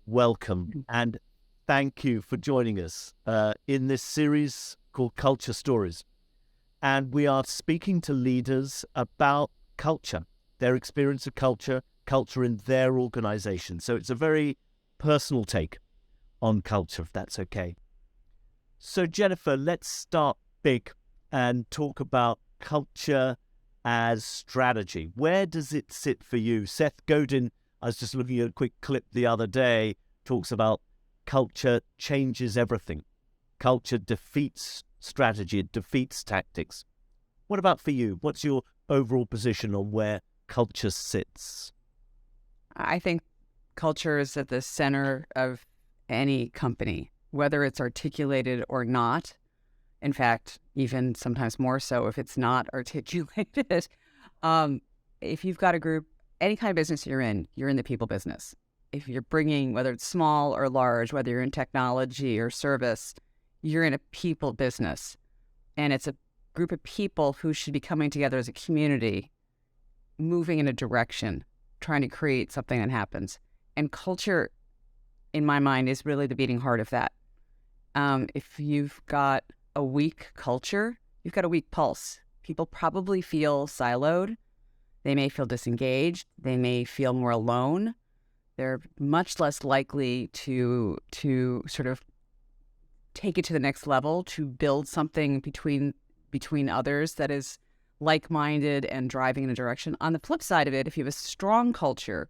welcome and thank you for joining us in this series called Culture Stories. And we are speaking to leaders about culture, their experience of culture in their organization. So it's a very personal take on culture, if that's okay. So Jennifer, let's start big and talk about culture as strategy. Where does it sit for you? Seth Godin, I was just looking at a quick clip the other day, talks about culture changes everything. Culture defeats strategy, it defeats tactics. What about for you? What's your overall position on where culture sits? I think culture is at the center of any company, whether it's articulated or not. In fact, even sometimes more so if it's not articulated. If you've got a group, any kind of business you're in the people business. If you're bringing, whether it's small or large, whether you're in technology or service, you're in a people business. And it's a group of people who should be coming together as a community, moving in a direction, trying to create something that happens. And culture, in my mind, is really the beating heart of that. If you've got a weak culture, you've got a weak pulse. People probably feel siloed. They may feel disengaged. They may feel more alone. They're much less likely to sort of take it to the next level, to build something between others that is like-minded and driving in a direction. On the flip side of it, if you have a strong culture,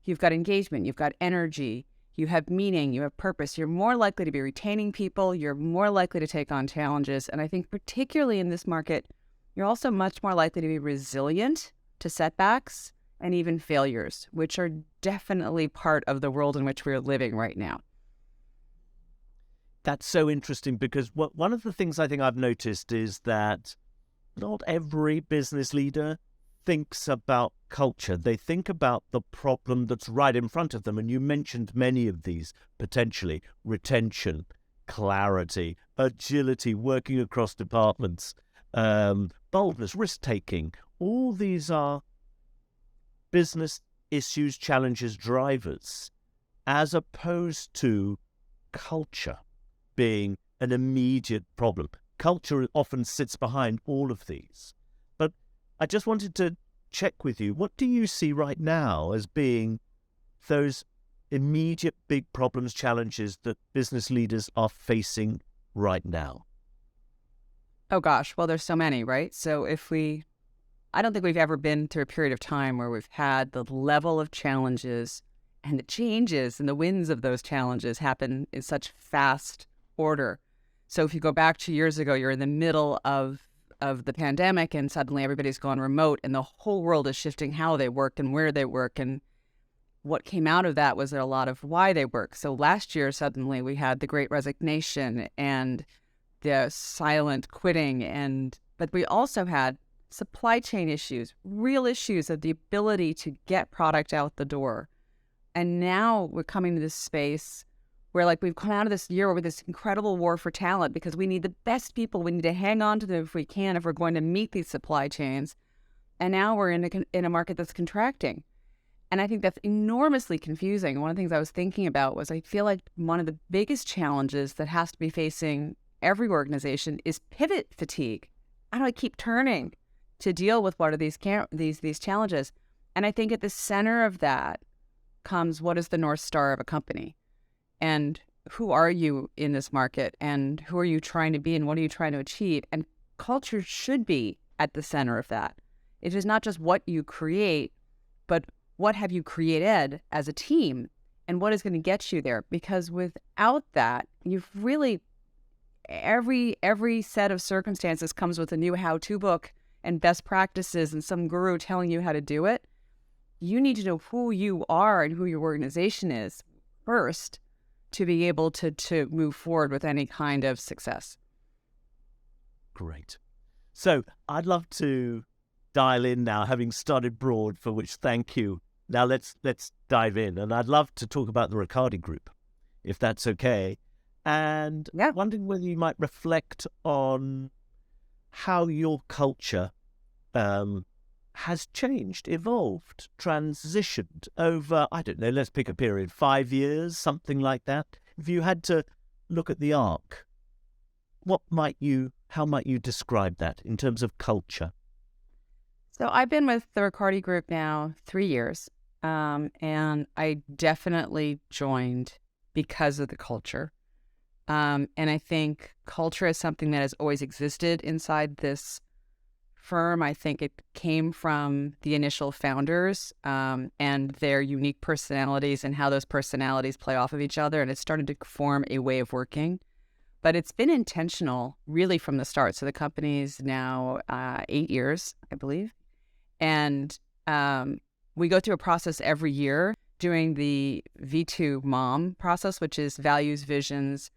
you've got engagement, you've got energy, you have meaning, you have purpose, you're more likely to be retaining people, you're more likely to take on challenges. And I think particularly in this market, you're also much more likely to be resilient to setbacks and even failures, which are definitely part of the world in which we're living right now. That's so interesting because one of the things I think I've noticed is that not every business leader thinks about culture. They think about the problem that's right in front of them. And you mentioned many of these potentially: retention, clarity, agility, working across departments, boldness, risk-taking. All these are business issues, challenges, drivers, as opposed to culture being an immediate problem. Culture often sits behind all of these. But I just wanted to check with you, what do you see right now as being those immediate big problems, challenges that business leaders are facing right now? Oh gosh, well, there's so many, right? So I don't think we've ever been through a period of time where we've had the level of challenges and the changes and the wins of those challenges happen in such fast order. So if you go back 2 years ago, you're in the middle of the pandemic and suddenly everybody's gone remote and the whole world is shifting how they work and where they work. And what came out of that was a lot of why they work. So last year, suddenly we had the Great Resignation and the silent quitting. But we also had supply chain issues, real issues of the ability to get product out the door. And now we're coming to this space where we've come out of this year with this incredible war for talent because we need the best people. We need to hang on to them if we can, if we're going to meet these supply chains. And now we're in a market that's contracting. And I think that's enormously confusing. One of the things I was thinking about was I feel like one of the biggest challenges that has to be facing every organization is pivot fatigue. How do I keep turning to deal with what are these challenges? And I think at the center of that comes, what is the North Star of a company? And who are you in this market? And who are you trying to be? And what are you trying to achieve? And culture should be at the center of that. It is not just what you create, but what have you created as a team? And what is going to get you there? Because without that, you've really, every set of circumstances comes with a new how-to book and best practices and some guru telling you how to do it. You need to know who you are and who your organization is first to be able to move forward with any kind of success. Great. So I'd love to dial in now, having started broad, for which thank you. Now let's dive in. And I'd love to talk about the Ricciardi Group, if that's okay. And wondering whether you might reflect on how your culture has changed, evolved, transitioned over, I don't know, let's pick a period, 5 years, something like that. If you had to look at the arc, how might you describe that in terms of culture? So I've been with the Ricciardi Group now 3 years, and I definitely joined because of the culture. And I think culture is something that has always existed inside this firm. I think it came from the initial founders and their unique personalities and how those personalities play off of each other. And it started to form a way of working. But it's been intentional really from the start. So the company's now 8 years, I believe. And we go through a process every year doing the V2 MOM process, which is values, visions,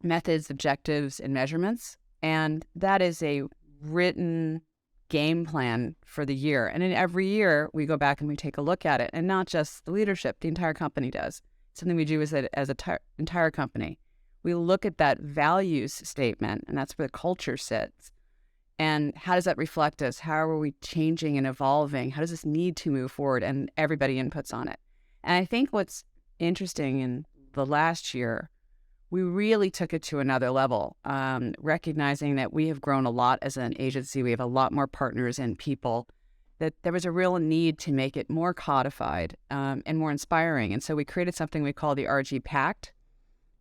methods, objectives, and measurements. And that is a written game plan for the year. And in every year, we go back and we take a look at it. And not just the leadership, the entire company does. Something we do as an entire company. We look at that values statement, and that's where the culture sits. And how does that reflect us? How are we changing and evolving? How does this need to move forward? And everybody inputs on it. And I think what's interesting in the last year, we really took it to another level, recognizing that we have grown a lot as an agency. We have a lot more partners and people, that there was a real need to make it more codified and more inspiring. And so we created something we call the RG Pact,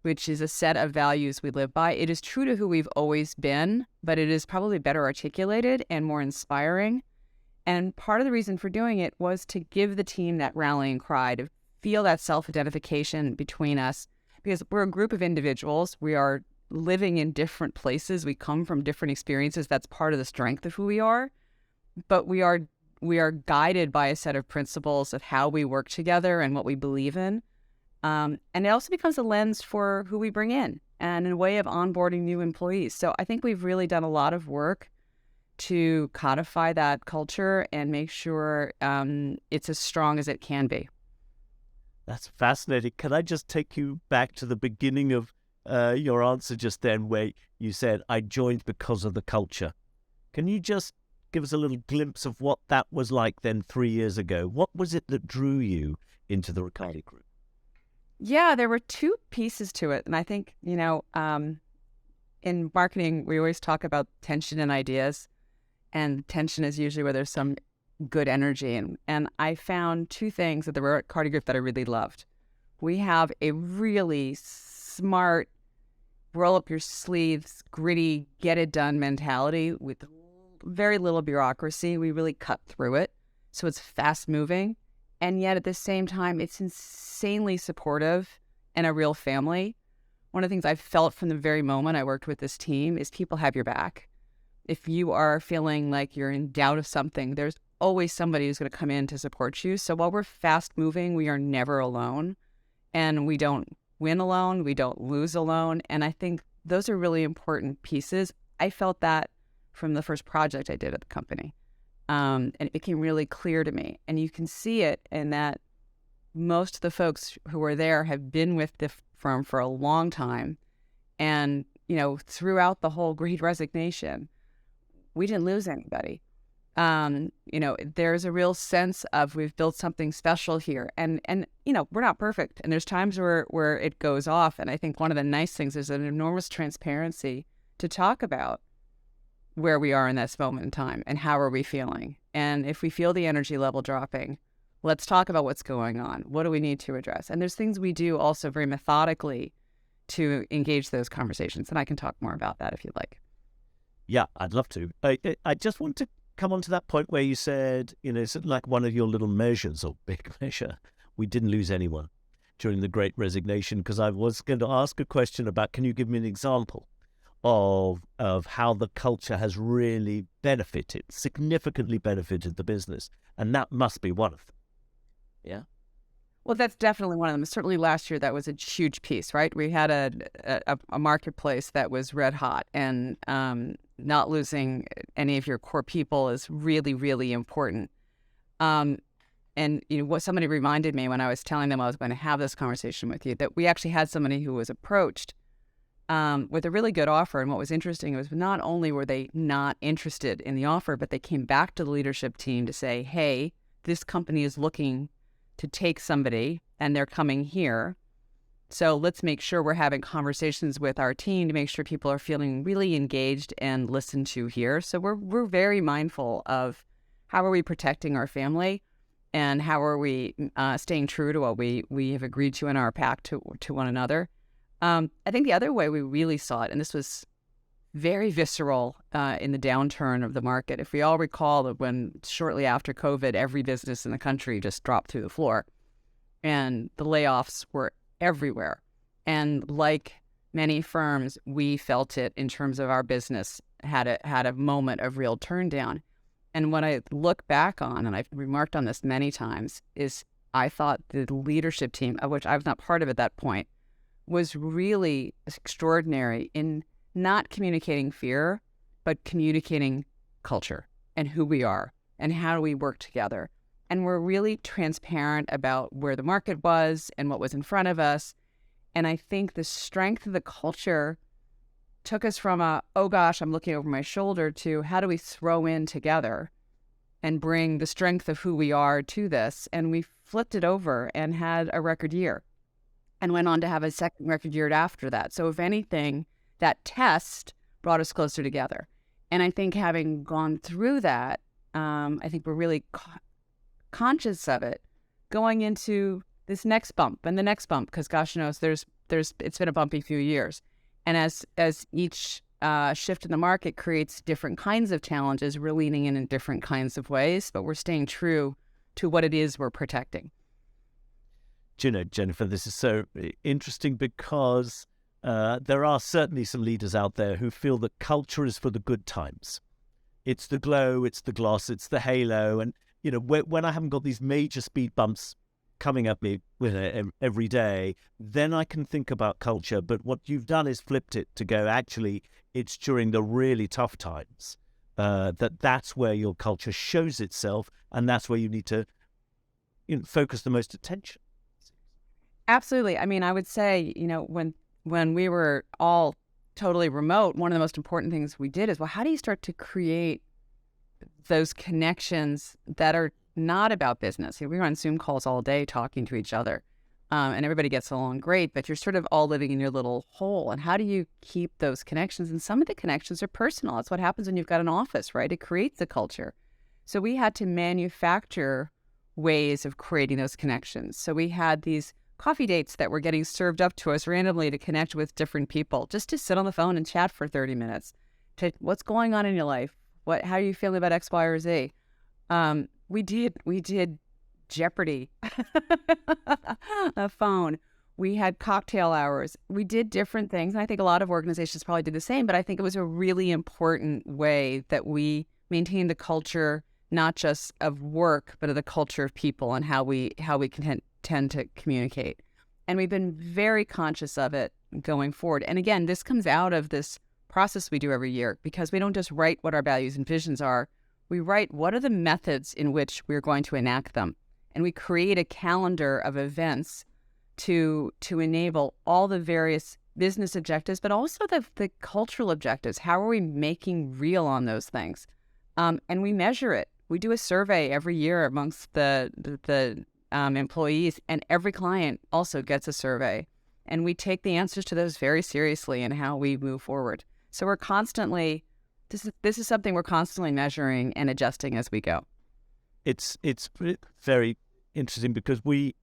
which is a set of values we live by. It is true to who we've always been, but it is probably better articulated and more inspiring. And part of the reason for doing it was to give the team that rallying cry, to feel that self-identification between us, because we're a group of individuals. We are living in different places. We come from different experiences. That's part of the strength of who we are. But we are guided by a set of principles of how we work together and what we believe in. And it also becomes a lens for who we bring in and a way of onboarding new employees. So I think we've really done a lot of work to codify that culture and make sure it's as strong as it can be. That's fascinating. Can I just take you back to the beginning of your answer just then, where you said, I joined because of the culture? Can you just give us a little glimpse of what that was like then 3 years ago? What was it that drew you into the Ricciardi Group? Yeah, there were two pieces to it. And I think, in marketing, we always talk about tension and ideas. And tension is usually where there's some good energy. And I found two things at the Ricciardi Group that I really loved. We have a really smart, roll up your sleeves, gritty, get it done mentality with very little bureaucracy. We really cut through it. So it's fast moving. And yet at the same time, it's insanely supportive and a real family. One of the things I've felt from the very moment I worked with this team is people have your back. If you are feeling like you're in doubt of something, there's always somebody who's going to come in to support you. So while we're fast moving, we are never alone. And we don't win alone. We don't lose alone. And I think those are really important pieces. I felt that from the first project I did at the company. And it became really clear to me. And you can see it in that most of the folks who are there have been with the firm for a long time. And, throughout the whole Great Resignation, we didn't lose anybody. There's a real sense of we've built something special here. And we're not perfect. And there's times where it goes off. And I think one of the nice things is an enormous transparency to talk about where we are in this moment in time and how are we feeling. And if we feel the energy level dropping, let's talk about what's going on. What do we need to address? And there's things we do also very methodically to engage those conversations. And I can talk more about that if you'd like. Yeah, I'd love to. I just want to come on to that point where you said, it's like one of your little measures or big measure. We didn't lose anyone during the Great Resignation, because I was going to ask a question about, can you give me an example of how the culture has really significantly benefited the business? And that must be one of them. Yeah. Well, that's definitely one of them. Certainly last year, that was a huge piece, right? We had a marketplace that was red hot, and not losing any of your core people is really, really important. And what somebody reminded me when I was telling them I was going to have this conversation with you, that we actually had somebody who was approached with a really good offer. And what was interesting was not only were they not interested in the offer, but they came back to the leadership team to say, hey, this company is looking to take somebody and they're coming here. So let's make sure we're having conversations with our team to make sure people are feeling really engaged and listened to here. So we're very mindful of how are we protecting our family and how are we staying true to what we have agreed to in our pact to one another. I think the other way we really saw it, and this was very visceral in the downturn of the market. If we all recall that when shortly after COVID, every business in the country just dropped through the floor and the layoffs were everywhere. And like many firms, we felt it in terms of our business had a moment of real turn down. And what I look back on, and I've remarked on this many times, is I thought the leadership team, of which I was not part of at that point, was really extraordinary in not communicating fear, but communicating culture and who we are and how do we work together. And we're really transparent about where the market was and what was in front of us. And I think the strength of the culture took us from oh gosh, I'm looking over my shoulder, to how do we throw in together and bring the strength of who we are to this. And we flipped it over and had a record year and went on to have a second record year after that. So if anything, that test brought us closer together. And I think having gone through that, I think we're really conscious of it going into this next bump and the next bump, because gosh knows it's been a bumpy few years. And as each shift in the market creates different kinds of challenges, we're leaning in different kinds of ways, but we're staying true to what it is we're protecting. Do you know, Jennifer, this is so interesting because there are certainly some leaders out there who feel that culture is for the good times. It's the glow, it's the gloss, it's the halo. And, you know, when I haven't got these major speed bumps coming at me every day, then I can think about culture. But what you've done is flipped it to go, actually, it's during the really tough times that's where your culture shows itself. And that's where you need to focus the most attention. Absolutely. I mean, I would say, when we were all totally remote, one of the most important things we did is, well, how do you start to create those connections that are not about business? We were on Zoom calls all day talking to each other, and everybody gets along great, but you're sort of all living in your little hole. And how do you keep those connections? And some of the connections are personal. That's what happens when you've got an office, right? It creates a culture. So we had to manufacture ways of creating those connections. So we had these coffee dates that were getting served up to us randomly to connect with different people, just to sit on the phone and chat for 30 minutes. To what's going on in your life? How are you feeling about X, Y, or Z? We did Jeopardy, a phone. We had cocktail hours. We did different things. And I think a lot of organizations probably did the same, but I think it was a really important way that we maintained the culture, not just of work, but of the culture of people and how we can tend to communicate. And we've been very conscious of it going forward. And again, this comes out of this process we do every year, because we don't just write what our values and visions are. We write what are the methods in which we're going to enact them. And we create a calendar of events to enable all the various business objectives, but also the cultural objectives. How are we making real on those things? And we measure it. We do a survey every year amongst the employees, and every client also gets a survey. And we take the answers to those very seriously in how we move forward. So we're constantly, this is something we're constantly measuring and adjusting as we go. It's very interesting because we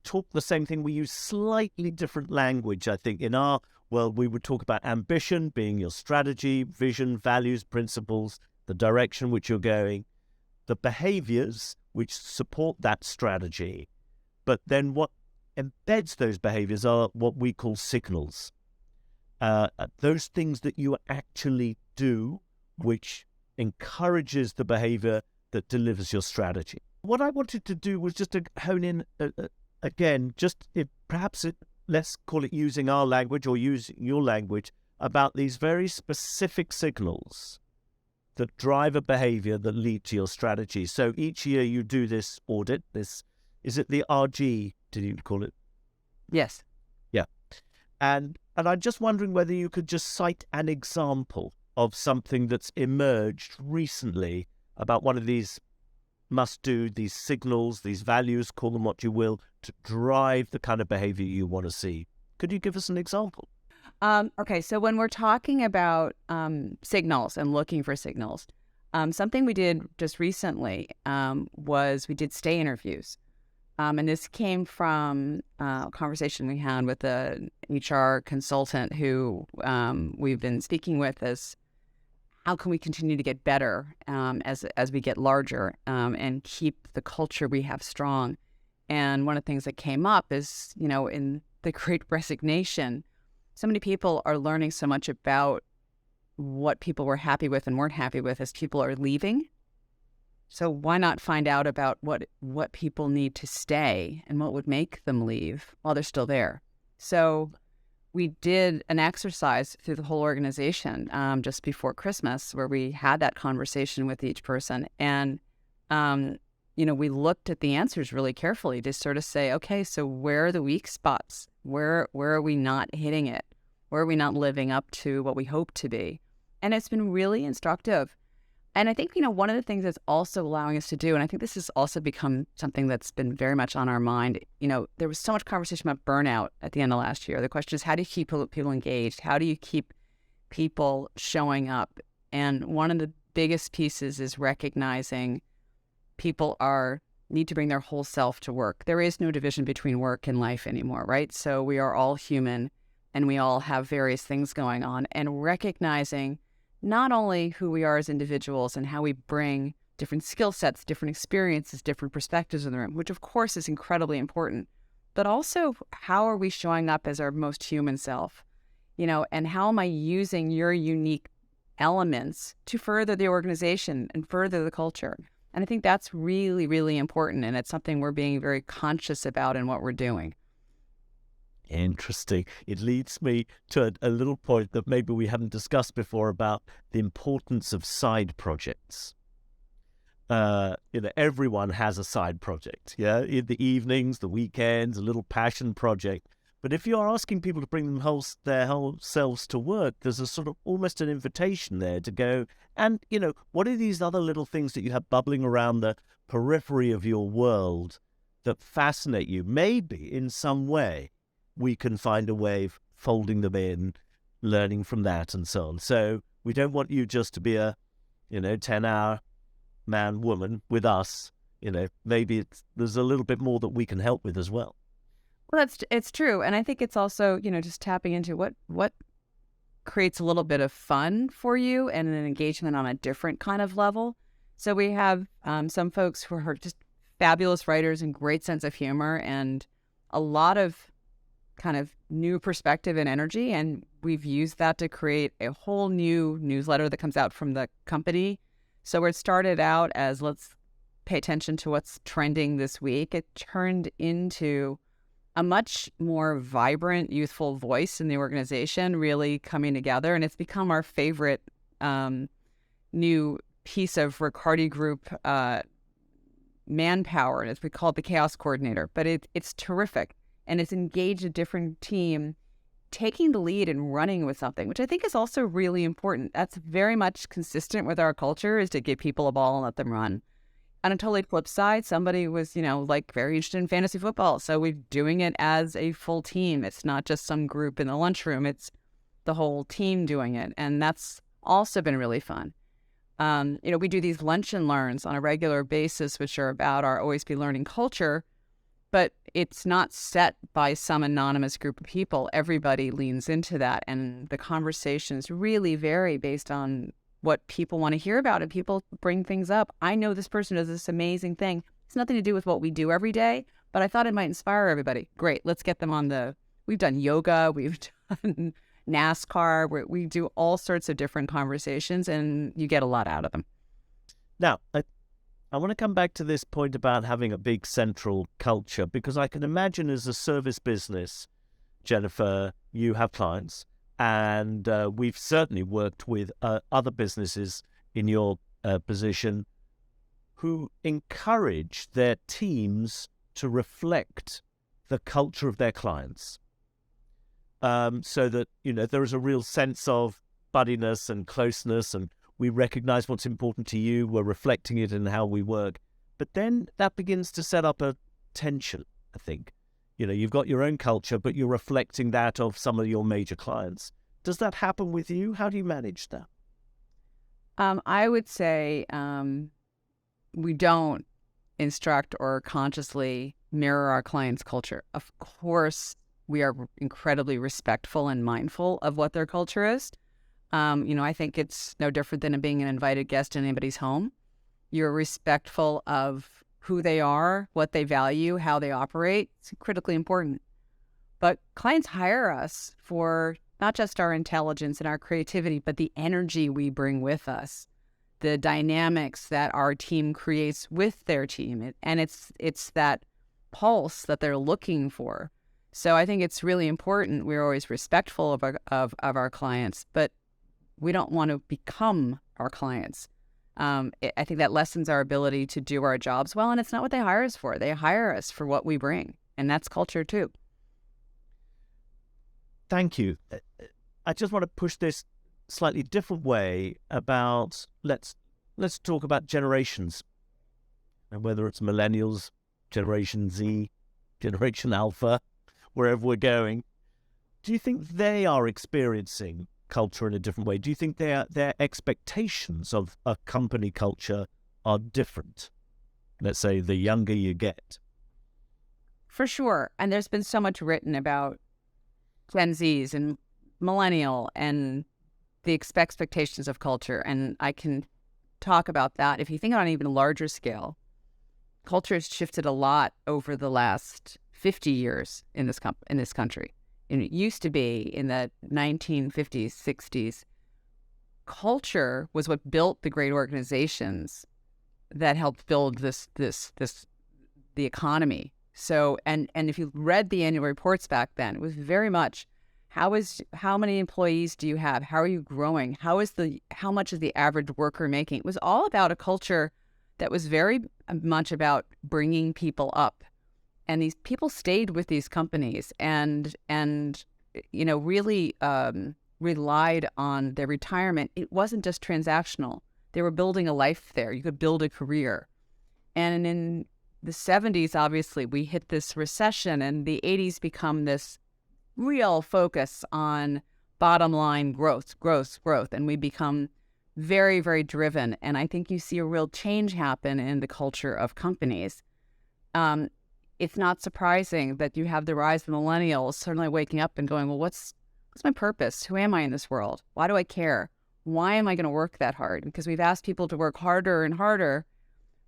talk the same thing. We use slightly different language. I think in our world, we would talk about ambition being your strategy, vision, values, principles, the direction which you're going, the behaviors which support that strategy. But then what embeds those behaviors are what we call signals. Those things that you actually do, which encourages the behavior that delivers your strategy. What I wanted to do was just to hone in again, let's call it using our language or using your language, about these very specific signals that drive a behavior that lead to your strategy. So each year you do this audit. Is it the RG, did you call it? Yes. Yeah. And I'm just wondering whether you could just cite an example of something that's emerged recently about one of these must-do, these signals, these values, call them what you will, to drive the kind of behavior you want to see. Could you give us an example? Okay, so when we're talking about signals and looking for signals, something we did just recently was we did stay interviews. And this came from a conversation we had with an HR consultant who we've been speaking with as how can we continue to get better as we get larger and keep the culture we have strong. And one of the things that came up is, in the Great Resignation, so many people are learning so much about what people were happy with and weren't happy with as people are leaving. So why not find out about what people need to stay and what would make them leave while they're still there? So we did an exercise through the whole organization just before Christmas where we had that conversation with each person. And, we looked at the answers really carefully to sort of say, okay, so where are the weak spots? Where are we not hitting it? Where are we not living up to what we hope to be? And it's been really instructive. And I think, one of the things that's also allowing us to do, and I think this has also become something that's been very much on our mind, there was so much conversation about burnout at the end of last year. The question is, how do you keep people engaged? How do you keep people showing up? And one of the biggest pieces is recognizing people need to bring their whole self to work. There is no division between work and life anymore, right? So we are all human and we all have various things going on, and recognizing not only who we are as individuals and how we bring different skill sets, different experiences, different perspectives in the room, which of course is incredibly important, but also how are we showing up as our most human self, and how am I using your unique elements to further the organization and further the culture? And I think that's really, really important. And it's something we're being very conscious about in what we're doing. Interesting. It leads me to a little point that maybe we haven't discussed before about the importance of side projects. Everyone has a side project, in the evenings, the weekends, a little passion project. But if you're asking people to bring their whole selves to work, there's a sort of almost an invitation there to go, and, what are these other little things that you have bubbling around the periphery of your world that fascinate you? Maybe in some way we can find a way of folding them in, learning from that and so on. So we don't want you just to be a, 10-hour man, woman with us. Maybe there's a little bit more that we can help with as well. Well, it's true. And I think it's also, just tapping into what creates a little bit of fun for you and an engagement on a different kind of level. So we have some folks who are just fabulous writers and great sense of humor and a lot of kind of new perspective and energy. And we've used that to create a whole new newsletter that comes out from the company. So it started out as let's pay attention to what's trending this week. It turned into a much more vibrant, youthful voice in the organization really coming together. And it's become our favorite new piece of Ricciardi Group manpower. We call it the Chaos Coordinator. But it's terrific. And it's engaged a different team taking the lead and running with something, which I think is also really important. That's very much consistent with our culture, is to give people a ball and let them run. On a totally flip side, somebody was, very interested in fantasy football. So we're doing it as a full team. It's not just some group in the lunchroom. It's the whole team doing it. And that's also been really fun. We do these lunch and learns on a regular basis, which are about our Always Be Learning culture. But it's not set by some anonymous group of people. Everybody leans into that. And the conversations really vary based on what people want to hear about, and people bring things up. I know this person does this amazing thing. It's nothing to do with what we do every day, but I thought it might inspire everybody. Great, let's get them on we've done yoga, we've done NASCAR, we do all sorts of different conversations, and you get a lot out of them. Now, I want to come back to this point about having a big central culture, because I can imagine as a service business, Jennifer, you have clients. And we've certainly worked with other businesses in your position who encourage their teams to reflect the culture of their clients. so that, there is a real sense of buddiness and closeness, and we recognize what's important to you. We're reflecting it in how we work. But then that begins to set up a tension, I think. You've got your own culture, but you're reflecting that of some of your major clients. Does that happen with you? How do you manage that? I would say we don't instruct or consciously mirror our clients' culture. Of course, we are incredibly respectful and mindful of what their culture is. I think it's no different than being an invited guest in anybody's home. You're respectful of who they are, what they value, how they operate. It's critically important. But clients hire us for not just our intelligence and our creativity, but the energy we bring with us, the dynamics that our team creates with their team. And it's that pulse that they're looking for. So I think it's really important. We're always respectful of our clients, but we don't want to become our clients. I think that lessens our ability to do our jobs well, and it's not what they hire us for. They hire us for what we bring, and that's culture too. Thank you. I just want to push this slightly different way about let's talk about generations, and whether it's millennials, Generation Z, Generation Alpha, wherever we're going. Do you think they are experiencing culture in a different way? Do you think their expectations of a company culture are different? Let's say the younger you get. For sure. And there's been so much written about Gen Zs and millennial and the expectations of culture. And I can talk about that. If you think on an even larger scale, culture has shifted a lot over the last 50 years in this country. And it used to be in the 1950s, 60s, culture was what built the great organizations that helped build the economy. So, and if you read the annual reports back then, it was very much how many employees do you have? How are you growing? How much is the average worker making? It was all about a culture that was very much about bringing people up. And these people stayed with these companies and really relied on their retirement. It wasn't just transactional. They were building a life there. You could build a career. And in the 70s, obviously, we hit this recession, and the 80s become this real focus on bottom line growth. And we become very, very driven. And I think you see a real change happen in the culture of companies. It's not surprising that you have the rise of millennials suddenly waking up and going, well, what's my purpose? Who am I in this world? Why do I care? Why am I going to work that hard? Because we've asked people to work harder and harder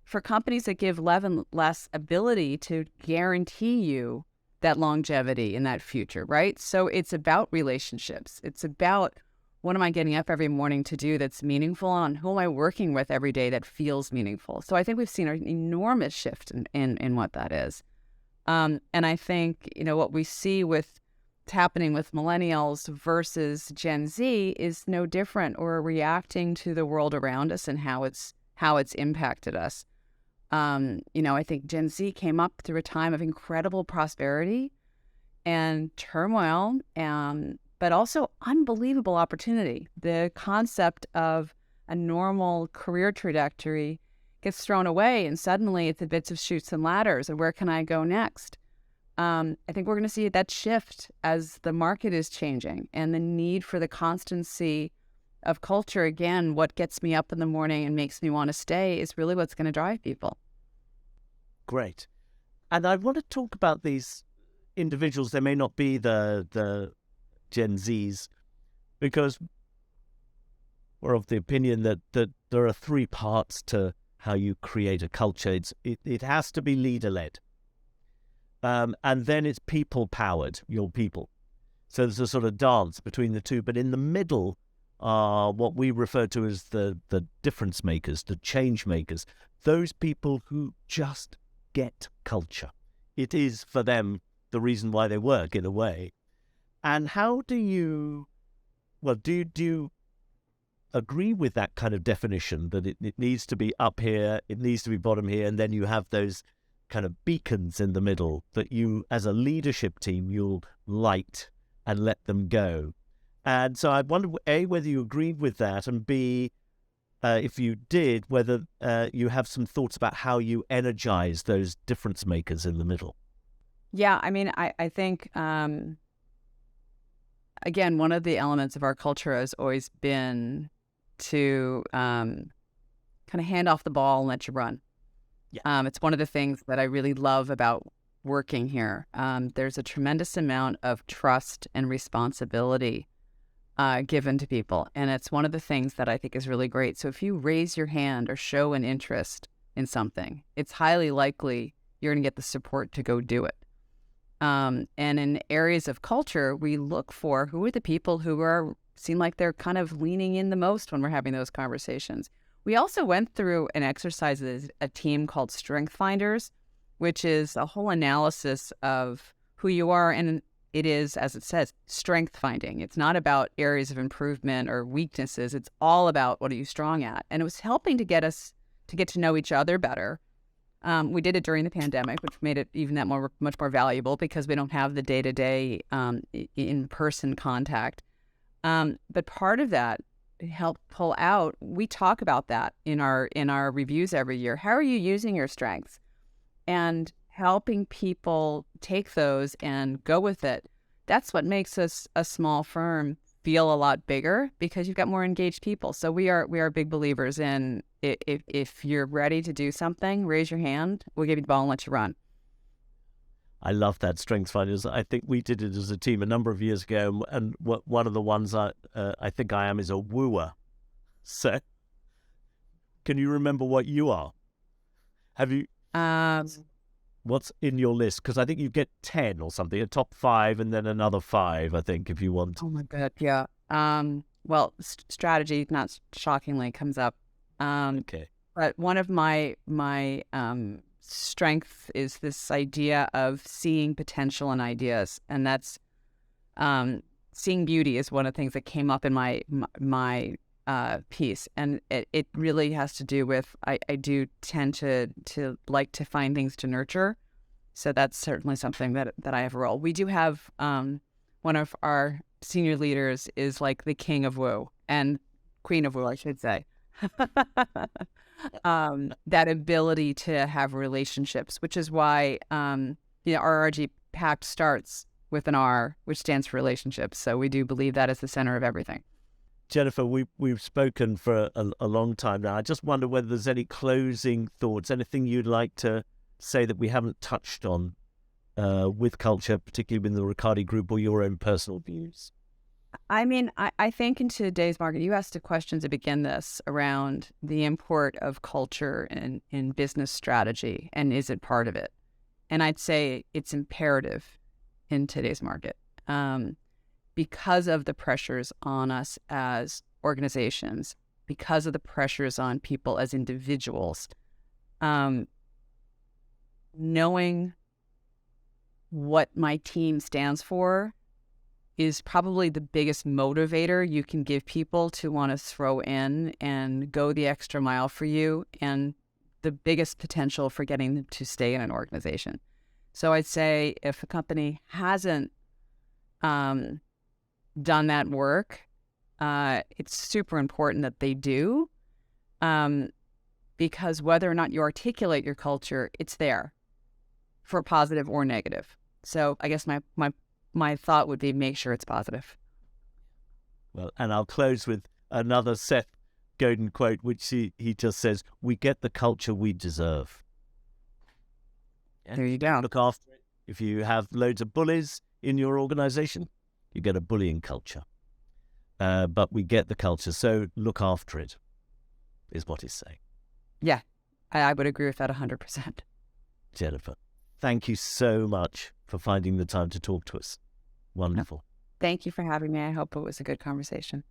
for companies that give less ability to guarantee you that longevity in that future, right? So it's about relationships. It's about what am I getting up every morning to do that's meaningful, and who am I working with every day that feels meaningful? So I think we've seen an enormous shift in what that is. And I think, what we see with what's happening with millennials versus Gen Z is no different, or reacting to the world around us and how it's impacted us. I think Gen Z came up through a time of incredible prosperity and turmoil, but also unbelievable opportunity. The concept of a normal career trajectory gets thrown away, and suddenly it's a bits of chutes and ladders, and where can I go next? I think we're going to see that shift as the market is changing, and the need for the constancy of culture. Again, what gets me up in the morning and makes me want to stay is really what's going to drive people. Great. And I want to talk about these individuals. They may not be the Gen Zs, because we're of the opinion that there are three parts to how you create a culture. It has to be leader-led. And then it's people-powered, your people. So there's a sort of dance between the two. But in the middle are what we refer to as the difference makers, the change makers, those people who just get culture. It is, for them, the reason why they work, in a way. And how do you agree with that kind of definition, that it needs to be up here, it needs to be bottom here, and then you have those kind of beacons in the middle that you, as a leadership team, you'll light and let them go. And so I wonder, A, whether you agreed with that, and B, if you did, whether you have some thoughts about how you energize those difference makers in the middle. Yeah, I mean, I think, again, one of the elements of our culture has always been to kind of hand off the ball and let you run. Yeah. It's one of the things that I really love about working here. There's a tremendous amount of trust and responsibility given to people. And it's one of the things that I think is really great. So if you raise your hand or show an interest in something, it's highly likely you're going to get the support to go do it. And in areas of culture, we look for who are the people who seem like they're kind of leaning in the most when we're having those conversations. We also went through an exercise as a team called Strength Finders, which is a whole analysis of who you are. And it is, as it says, strength finding. It's not about areas of improvement or weaknesses. It's all about what are you strong at. And it was helping to get us to get to know each other better. We did it during the pandemic, which made it even much more valuable because we don't have the day-to-day in-person contact. But part of that helped pull out. We talk about that in our reviews every year. How are you using your strengths? And helping people take those and go with it. That's what makes us a small firm feel a lot bigger because you've got more engaged people. So we are big believers in if you're ready to do something, raise your hand. We'll give you the ball and let you run. I love that, Strengths Finders. I think we did it as a team a number of years ago, and one of the ones I think I am is a wooer. So, can you remember what you are? Have you? What's in your list? Because I think you get 10 or something, a top 5, and then another 5. I think if you want. Oh my God, yeah. Well, strategy, not shockingly, comes up. Okay. But one of my strength is this idea of seeing potential in ideas, and that's seeing beauty is one of the things that came up in my piece, and it really has to do with I do tend to like to find things to nurture, so that's certainly something that I have a role. We do have one of our senior leaders is like the king of woo and queen of woo, I should say. That ability to have relationships, which is why our RRG Pact starts with an R, which stands for relationships. So we do believe that is the center of everything. Jennifer, we've spoken for a long time now. I just wonder whether there's any closing thoughts, anything you'd like to say that we haven't touched on with culture, particularly with the Ricciardi Group, or your own personal views. I mean, I think in today's market, you asked a question to begin this around the import of culture in business strategy, and is it part of it? And I'd say it's imperative in today's market because of the pressures on us as organizations, because of the pressures on people as individuals. Knowing what my team stands for is probably the biggest motivator you can give people to want to throw in and go the extra mile for you, and the biggest potential for getting them to stay in an organization. So I'd say if a company hasn't done that work, it's super important that they do, because whether or not you articulate your culture, it's there for positive or negative. So I guess my thought would be make sure it's positive. Well, and I'll close with another Seth Godin quote, which he just says, "We get the culture we deserve." Yeah? There you go. Look after it. If you have loads of bullies in your organization, you get a bullying culture. But we get the culture, so look after it, is what he's saying. Yeah, I would agree with that 100%. Jennifer, thank you so much for finding the time to talk to us. Wonderful. Thank you for having me. I hope it was a good conversation.